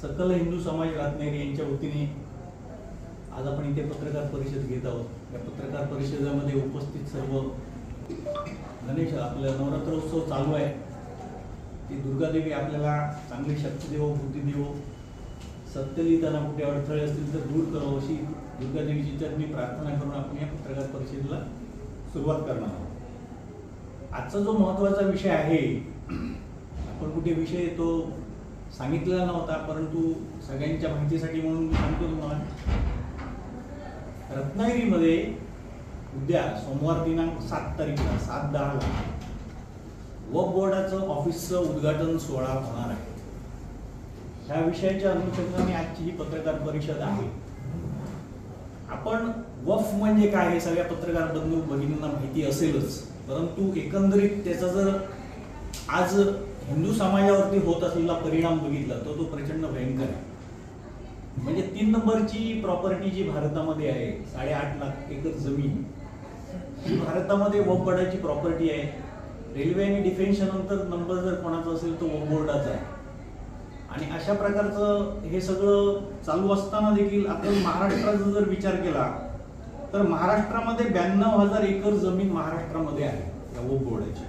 सकल हिंदू समाज रत्नागिरी यांच्या वतीने आज आपण इथे पत्रकार परिषद घेत आहोत। या पत्रकार परिषदेमध्ये उपस्थित सर्व गणेश आपला नवरात्रोत्सव चालू आहे। ती दुर्गा देवी आपल्याला चांगली शक्ती देवो, बुद्धी देवो, सत्यलिताना कुठे अडथळे असतील तर दूर करो अशी दुर्गा देवीची चरणी प्रार्थना करून आपण या पत्रकार परिषदेला सुरुवात करणार आहोत। आजचा जो महत्त्वाचा विषय आहे, आपण कुठे विषय तो सांगितलेला नव्हता, परंतु सगळ्यांच्या माहितीसाठी म्हणून मी सांगतो तुम्हाला। रत्नागिरीमध्ये उद्या सोमवार दिनांक 7 तारखेला 7/10 वक्फ बोर्डाचं ऑफिसचं उद्घाटन सोहळा होणार आहे। ह्या विषयाच्या अनुषंगाने आजची ही पत्रकार परिषद आहे। आपण वक्फ म्हणजे काय हे सगळ्या पत्रकार बंधू भगिनींना माहिती असेलच, परंतु एकंदरीत त्याचा जर आज हिंदू समाजावरती होत असलेला परिणाम बघितला तर तो प्रचंड भयंकर आहे। म्हणजे 3 नंबरची प्रॉपर्टी जी भारतामध्ये आहे, 8.5 लाख एकर जमीन ही भारतामध्ये वक्फ बोर्डाची प्रॉपर्टी आहे। रेल्वे आणि डिफेन्सच्या नंतर नंबर जर कोणाचा असेल तो वक्फ बोर्डाचा आहे। आणि अशा प्रकारचं हे सगळं चालू असताना देखील आपण महाराष्ट्राचा जर विचार केला तर महाराष्ट्रामध्ये 92,000 एकर जमीन महाराष्ट्रामध्ये आहे या वक्फ बोर्डाची,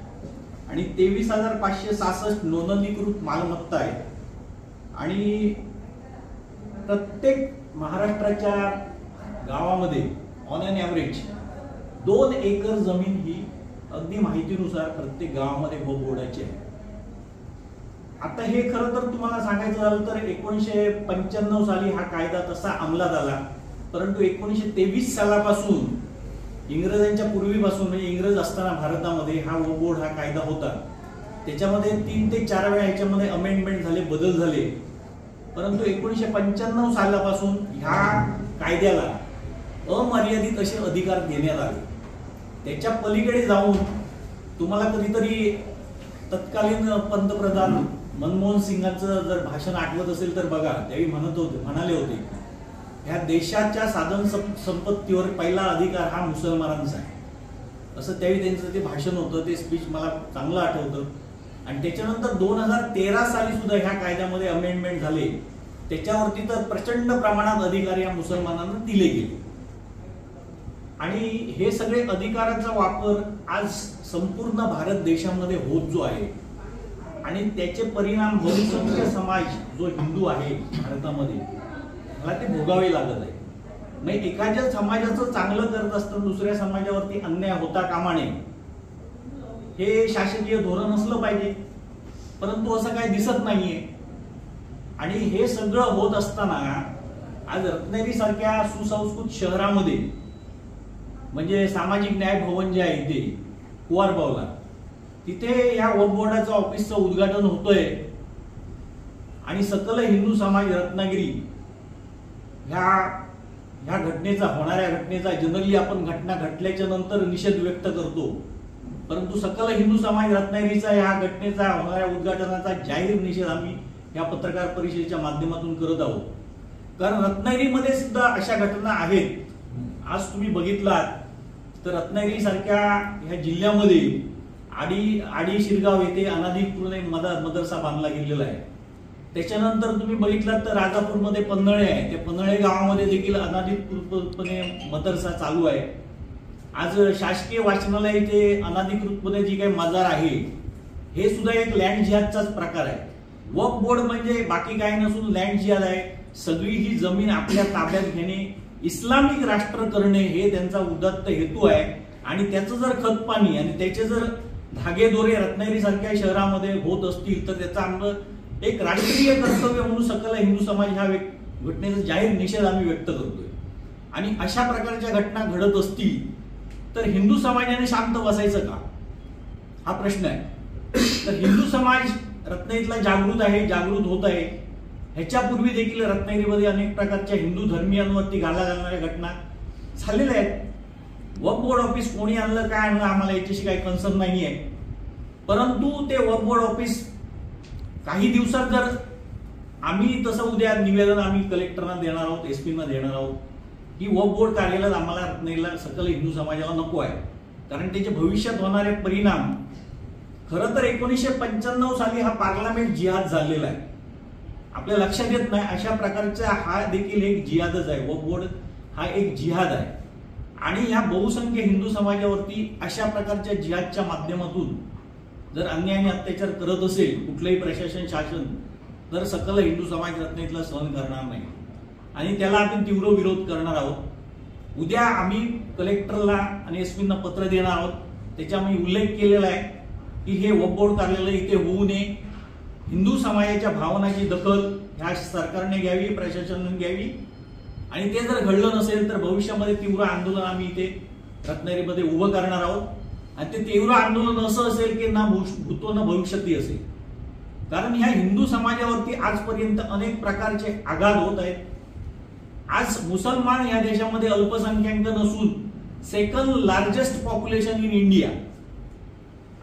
आणि 23,566 नोंदणीकृत मालमत्ता आहे। आणि प्रत्येक महाराष्ट्राच्या गावामध्ये ऑन एन ॲव्हरेज 2 एकर जमीन ही अगदी माहितीनुसार प्रत्येक गावामध्ये वक्फ बोर्डाची आहे। आता हे खरं तर तुम्हाला सांगायचं झालं तर 1995 साली हा कायदा तसा अंमलात आला, परंतु 1923 सालापासून इंग्रजांच्या पूर्वीपासून म्हणजे इंग्रज असताना भारतामध्ये हा वक्फ बोर्ड हा कायदा होता। त्याच्यामध्ये 3 ते 4 वेळा याच्यामध्ये अमेंडमेंट झाले, बदल झाले, परंतु 1995 सालापासून ह्या कायद्याला अमर्यादित असे अधिकार देण्यात आले। त्याच्या पलीकडे जाऊन तुम्हाला कधीतरी तत्कालीन पंतप्रधान मनमोहन सिंगांचं जर भाषण आठवत असेल तर बघा, त्यावेळी म्हणाले होते ह्या देशाच्या साधन संपत्तीवर पहिला अधिकार हा मुसलमानांचा आहे, असं त्यावेळी त्यांचं ते भाषण होतं। ते स्पीच मला चांगलं आठवतं। आणि त्याच्यानंतर 2013 साली सुद्धा ह्या कायद्यामध्ये अमेंडमेंट झाले, त्याच्यावरती तर प्रचंड प्रमाणात अधिकार या मुसलमानांना दिले गेले। आणि हे सगळे अधिकारांचा वापर आज संपूर्ण भारत देशामध्ये होत जो आहे, आणि त्याचे परिणाम बहुसंख्य समाज जो हिंदू आहे भारतामध्ये मला ते भोगावे लागत आहे। म्हणजे एखाद्या समाजाचं चांगलं करत असताना दुसऱ्या समाजावरती अन्याय होता कामा नये, हे शासकीय धोरण असलं पाहिजे, परंतु असं काही दिसत नाहीये। आणि हे सगळं होत असताना आज रत्नागिरी सारख्या सुसंस्कृत शहरामध्ये म्हणजे सामाजिक न्याय भवन जे आहे इथे कुवारबावला, तिथे या वक्फ बोर्डाचं ऑफिसचं उद्घाटन होतोय। आणि सकल हिंदू समाज रत्नागिरी ह्या घटनेचा, होणाऱ्या घटनेचा जनरली आपण घटना घडल्याच्या नंतर निषेध व्यक्त करतो, परंतु सकल हिंदू समाज रत्नागिरीचा या घटनेचा, होणाऱ्या उद्घाटनाचा जाहीर निषेध आम्ही या पत्रकार परिषदेच्या माध्यमातून करत आहोत। कारण रत्नागिरीमध्ये सुद्धा अशा घटना आहेत। आज तुम्ही बघितलात तर रत्नागिरी सारख्या ह्या जिल्ह्यामध्ये आडी शिरगाव येथे अनाधिकृतपणे मदरसा बांधला गेलेला आहे। त्याच्यानंतर तुम्ही बघितलात तर राजापूरमध्ये पन्हाळे आहे, त्या पन्हाळे गावामध्ये देखील अनाधिकृतपणे मदरसा चालू आहे। आज शासकीय वाचनालय इथे अनाधिकृतपणे जी काही मजार आहे, हे सुद्धा एक लँड जिहादचाच प्रकार आहे। वक्फ बोर्ड म्हणजे बाकी काही नसून लँड जिहाद आहे। सगळी ही जमीन आपल्या ताब्यात घेणे, इस्लामिक राष्ट्र करणे हे त्यांचा उदात्त हेतू आहे। आणि त्याचं जर खतपाणी आणि त्याचे जर धागेदोरे रत्नागिरी सारख्या शहरामध्ये होत असतील तर त्याचा आमचं एक राष्ट्रीय कर्तव्य म्हणून सकल हिंदू समाज ह्या घटनेचा जाहीर निषेध आम्ही व्यक्त करतोय। आणि अशा प्रकारच्या घटना घडत असतील तर हिंदू समाजाने शांत बसायचं का, हा प्रश्न आहे। तर हिंदू समाज रत्नागिरीतला जागृत आहे, जागृत होत आहे। ह्याच्यापूर्वी देखील रत्नागिरीमध्ये अनेक प्रकारच्या हिंदू धर्मीयांवरती घाला घालणाऱ्या घटना झालेल्या आहेत। वक्फ बोर्ड ऑफिस कोणी आणलं, काय आणलं, आम्हाला याच्याशी काही कन्सर्न नाहीये, परंतु ते वक्फ बोर्ड ऑफिस काही दिवसात जर आम्ही तसं उद्या निवेदन आम्ही कलेक्टरना देणार आहोत, एसपीना देणार आहोत की वक्फ बोर्ड कार्यालय आम्हाला रत्नागिरीला सकल हिंदू समाजाला नको आहे, कारण त्याचे भविष्यात होणारे परिणाम खरं तर 1995 साली हा पार्लमेंट जिहाद झालेला आहे आपल्या लक्षात येत नाही अशा प्रकारचा हा देखील एक जिहादच आहे. वक्फ बोर्ड हा एक जिहाद आहे आणि ह्या बहुसंख्य हिंदू समाजावरती अशा प्रकारच्या जिहादच्या माध्यमातून जर अन्याय आणि अत्याचार करत असेल कुठलंही प्रशासन शासन तर सकल हिंदू समाज रत्नागिरीला सहन करणार नाही आणि त्याला आपण तीव्र विरोध करणार आहोत. उद्या आम्ही कलेक्टरला आणि एसपींना पत्र देणार आहोत. त्याच्यामध्ये उल्लेख केलेला आहे की हे वक्फ बोर्ड कार्यालय इथे होऊ नये. हिंदू समाजाच्या भावनाची दखल ह्या सरकारने घ्यावी, प्रशासनाने घ्यावी आणि ते जर घडलं नसेल तर भविष्यामध्ये तीव्र आंदोलन आम्ही इथे रत्नागिरीमध्ये उभं करणार आहोत. आणि ते तीव्र आंदोलन असं असेल की ना भूतो ना भविष्यती असेल. कारण ह्या हिंदू समाजावरती आजपर्यंत अनेक प्रकारचे आघात होत आहेत. आज मुसलमान या देशामध्ये अल्पसंख्याक नसून second largest population in India.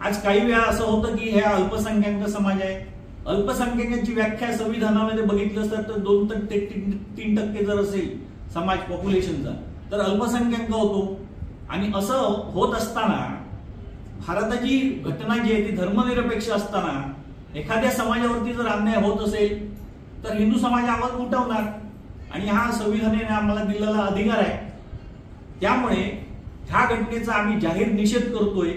आज काही वेळा असं होतं की ह्या अल्पसंख्याक समाज आहे. अल्पसंख्याकांची व्याख्या संविधानामध्ये बघितलं तर 2 ते 3% जर असेल समाज पॉप्युलेशनचा तर अल्पसंख्याक होतो. आणि असं होत असताना भारताची घटना जी आहे ती धर्मनिरपेक्ष असताना एखाद्या समाजावरती जर अन्याय होत असेल तर हिंदू समाज आवाज उठवणार आणि हा संविधानाने आम्हाला दिलेला अधिकार आहे. त्यामुळे ह्या घटनेचा आम्ही जाहीर निषेध करतोय.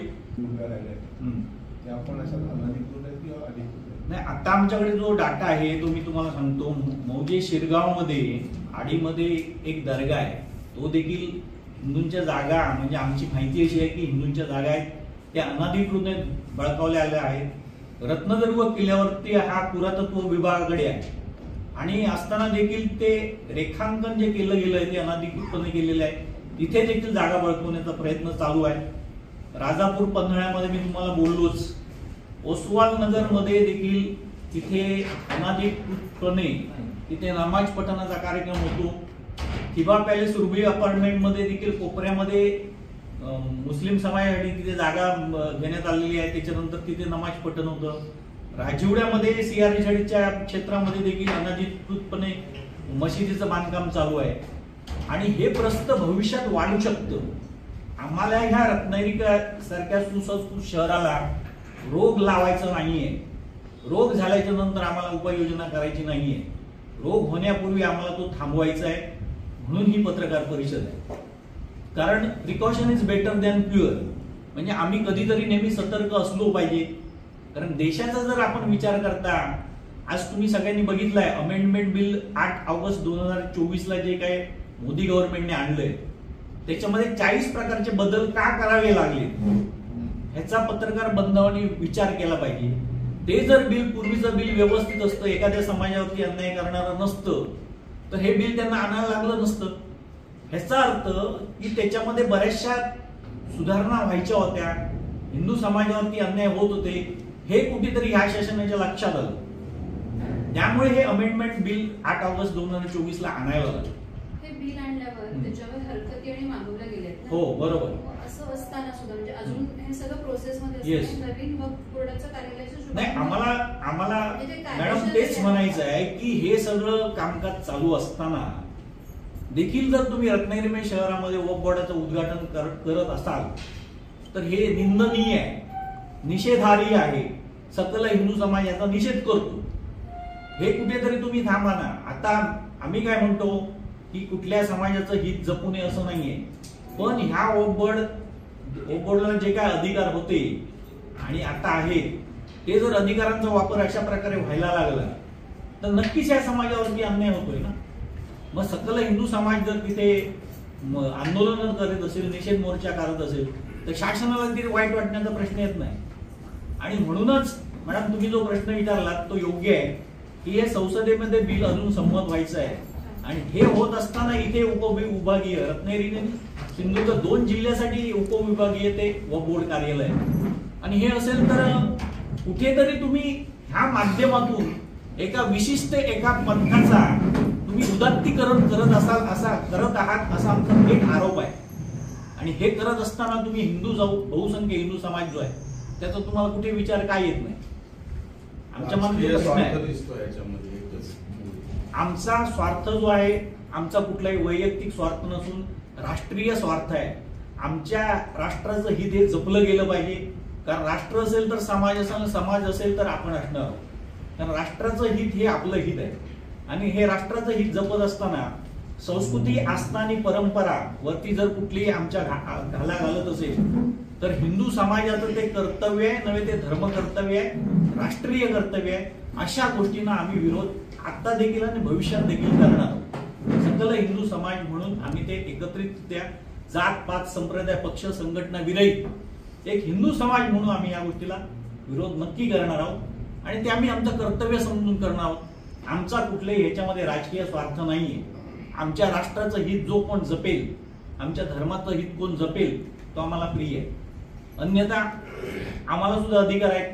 नाही, आता आमच्याकडे जो डाटा आहे तो मी तुम्हाला सांगतो. मौजे शिरगावमध्ये आडीमध्ये एक दर्गा आहे. तो देखील हिंदूंच्या जागा म्हणजे आमची माहिती अशी आहे की हिंदूंच्या जागा आहेत त्या अनाधिकृतपणे बळकावल्या आल्या आहेत. रत्नदुर्ग किल्ल्यावरती हा पुरातत्व विभागाकडे आहे आणि असताना देखील ते रेखांकन जे केलं गेलं आहे ते अनाधिकृतपणे केलेलं आहे. तिथे देखील जागा बळकवण्याचा प्रयत्न चालू आहे. राजापूर पन्हाळ्यामध्ये मी तुम्हाला बोललोच. ओसवाल नगर मध्ये देखील तिथे अनाधिकृतपणे तिथे नमाज पठणाचा कार्यक्रम होतो. थिबा पॅलेस रुबी अपार्टमेंट मध्ये देखील कोपऱ्यामध्ये मुस्लिम समाजासाठी तिथे जागा घेण्यात आलेली आहे. त्याच्यानंतर तिथे नमाज पठण होतं. राजिवड्यामध्ये सीआरसीच्या क्षेत्रामध्ये देखील अनाधिकृतपणे मशिदीचं बांधकाम चालू आहे आणि हे प्रस्त भविष्यात वाढू शकतं. आम्हाला ह्या रत्नागिरी सारख्या सुसंस्कृत शहराला रोग लावायचा नाहीये. रोग झाल्याच्या नंतर आम्हाला उपाययोजना करायची नाहीये. रोग होण्यापूर्वी आम्हाला तो थांबवायचा आहे. म्हणून ही पत्रकार परिषद आहे. कारण precaution is better than cure. म्हणजे आम्ही कधीतरी नेहमी सतर्क असलो पाहिजे. कारण देशाचा जर आपण विचार करता आज तुम्ही सगळ्यांनी बघितलंय अमेंडमेंट बिल 8 ऑगस्ट 2024 ला जे काय मोदी गव्हर्नमेंटने आणलंय त्याच्यामध्ये 40 प्रकारचे बदल का करावे लागले ह्याचा पत्रकार बंधवांनी विचार केला पाहिजे. ते जर बिल पूर्वीचं बिल व्यवस्थित असतं एखाद्या समाजावरती अन्याय करणारं नसतं तर हे बिल त्यांना आणायला लागलं नसतं. ह्याचा अर्थ की त्याच्यामध्ये बऱ्याचशा सुधारणा व्हायच्या होत्या. हिंदू समाजावरती अन्याय होत होते हे कुठेतरी ह्या शासनाच्या लक्षात आलं. त्यामुळे हे अमेंडमेंट बिल 8 ऑगस्ट 2024 ला आणायला लागलं. हे बिल आणल्यावर त्याच्यावर हरकती आणि मागवल्या गेल्या. हो बरोबर. असं असताना सुद्धा म्हणजे अजून हे सगळं प्रोसेस मध्ये नवीन वक्फ बोर्डाचं कार्यालयाचं नाही आम्हाला मॅडम तेच म्हणायचं आहे की हे सगळं कामकाज चालू असताना देखील जर तुम्ही रत्नागिरी शहरामध्ये वक्फ बोर्डाचं उद्घाटन करत असाल तर हे निंदनीय आहे, निषेधार्ह आहे. सकल हिंदू समाज याचा निषेध करतो. हे कुठेतरी तुम्ही थांबा ना. आता आम्ही काय म्हणतो की कुठल्या समाजाचं हित जपू नये असं नाहीये. पण ह्या वक्फ बोर्डला जे काय अधिकार होते आणि आता आहेत ते जर अधिकारांचा वापर अशा प्रकारे व्हायला लागला तर नक्कीच या समाजावरती अन्याय होतोय ना. मग सकल हिंदू समाज जर तिथे आंदोलन करत असेल, निषेध मोर्चा करत असेल तर शासनाला तिथे वाईट वाटण्याचा प्रश्न येत नाही. आणि म्हणूनच मॅडम तुम्ही जो प्रश्न विचारलात तो योग्य आहे की हे संसदेमध्ये बिल अजून संमत व्हायचं आहे आणि हे होत असताना इथे उपविभागीय रत्नागिरी सिंधुदुर्ग 2 जिल्ह्यासाठी उपविभागीय ते वक्फ बोर्ड कार्यालय आणि हे असेल तर कुठेतरी तुम्ही ह्या माध्यमातून एका विशिष्ट एका पंथाचा तुम्ही उदात्तीकरण करत आहात असा आमचा थेट आरोप आहे. आणि हे करत असताना तुम्ही बहुसंख्य हिंदू समाज जो आहे त्याचा तुम्हाला कुठे विचार काय येत नाही. आमच्या मनात प्रश्न आहे. आमचा स्वार्थ जो आहे आमचा कुठलाही वैयक्तिक स्वार्थ नसून राष्ट्रीय स्वार्थ आहे. आमच्या राष्ट्राचं हित हे जपलं गेलं पाहिजे. कारण राष्ट्र असेल तर समाज असेल, समाज असेल तर आपण असणार आहोत. कारण राष्ट्राचं हित हे आपलं हित आहे आणि हे राष्ट्राचं हित जपत असताना संस्कृती, आस्था आणि परंपरा वरती जर कुठली आमच्या घाला घालत असेल तर हिंदू समाजाचं ते कर्तव्य आहे, नव्हे ते धर्म कर्तव्य आहे, राष्ट्रीय कर्तव्य आहे. अशा गोष्टींना आम्ही विरोध आता देखील आणि भविष्यात देखील करणार आहोत. सकल हिंदू समाज म्हणून आम्ही ते एकत्रितरित्या जात पात संप्रदाय पक्ष संघटना विरहित एक हिंदू समाज म्हणून आम्ही या गोष्टीला विरोध नक्की करणार आहोत आणि ते आम्ही आमचं कर्तव्य समजून करणार आहोत. आमचा कुठल्याही ह्याच्यामध्ये राजकीय स्वार्थ नाहीये. आमच्या राष्ट्राचं हित जो कोण जपेल, आमच्या धर्माचं हित कोण जपेल तो आम्हाला प्रिय आहे. अन्यथा आम्हाला सुद्धा अधिकार आहेत.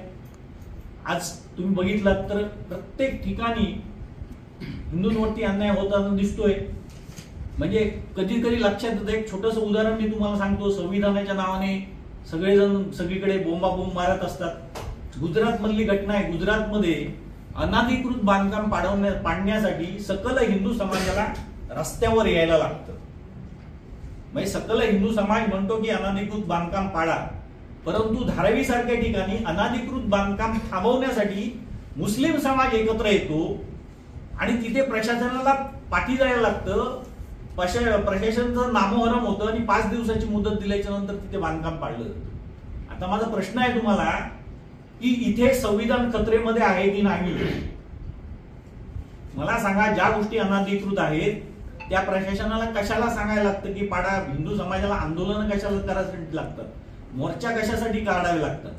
आज तुम्ही बघितलात तर प्रत्येक ठिकाणी हिंदूंवरती अन्याय होताना दिसतोय. म्हणजे कधी कधी लक्षात येतं, एक छोटंसं उदाहरण मी तुम्हाला सांगतो. संविधानाच्या नावाने सगळेजण सगळीकडे बोंबाबोंब मारत असतात. गुजरात मधली घटना आहे. गुजरातमध्ये अनाधिकृत बांधकाम पाडण्यासाठी सकल हिंदू समाजाला रस्त्यावर यायला लागतं. म्हणजे सकल हिंदू समाज म्हणतो की अनाधिकृत बांधकाम पाडा, परंतु धारावी सारख्या ठिकाणी अनाधिकृत बांधकाम थांबवण्यासाठी मुस्लिम समाज एकत्र येतो आणि तिथे प्रशासनाला पाठी जायला लागतं. प्रशासनाचं नामोहरम होतं आणि 5 दिवसाची मुदत दिल्याच्या नंतर तिथे बांधकाम पाडलं जातं. आता माझा प्रश्न आहे तुम्हाला की इथे संविधान खतरेमध्ये आहे की नाही? मला सांगा. ज्या गोष्टी अनाधिकृत आहेत त्या प्रशासनाला कशाला सांगायला लागतं की पाडा? हिंदू समाजाला आंदोलन कशाला करायसाठी लागतात? मोर्चा कशासाठी काढावे लागतात?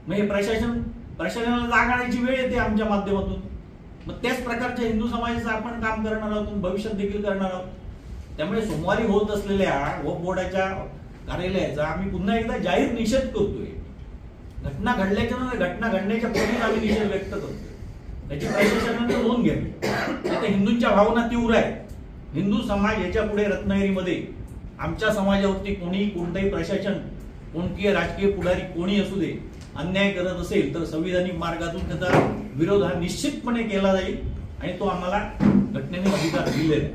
मग हे प्रशासनाला जागण्याची वेळ येते आमच्या माध्यमातून. मग त्याच प्रकारच्या हिंदू समाजाचं आपण काम करणार आहोत, भविष्यात देखील करणार आहोत. त्यामुळे सोमवारी होत असलेल्या वक्फ बोर्डाच्या कार्यालयाचा आम्ही पुन्हा एकदा जाहीर निषेध करतोय. घटना घडल्याच्या नंतर, घटना घडण्याच्या पूर्वीच आम्ही निषेध व्यक्त करतोय. त्याची प्रशासनाने नोंद घ्यावी. आता हिंदूंच्या भावना तीव्र आहेत. हिंदू समाज याच्या पुढे रत्नागिरीमध्ये आमच्या समाजावरती कोणीही, कोणतंही प्रशासन, कोणतीही राजकीय पुढारी कोणी असू दे, अन्याय करत असेल तर संविधानिक मार्गातून त्याचा विरोध हा निश्चितपणे केला जाईल आणि तो आम्हाला घटनेने अधिकार दिलेला आहे.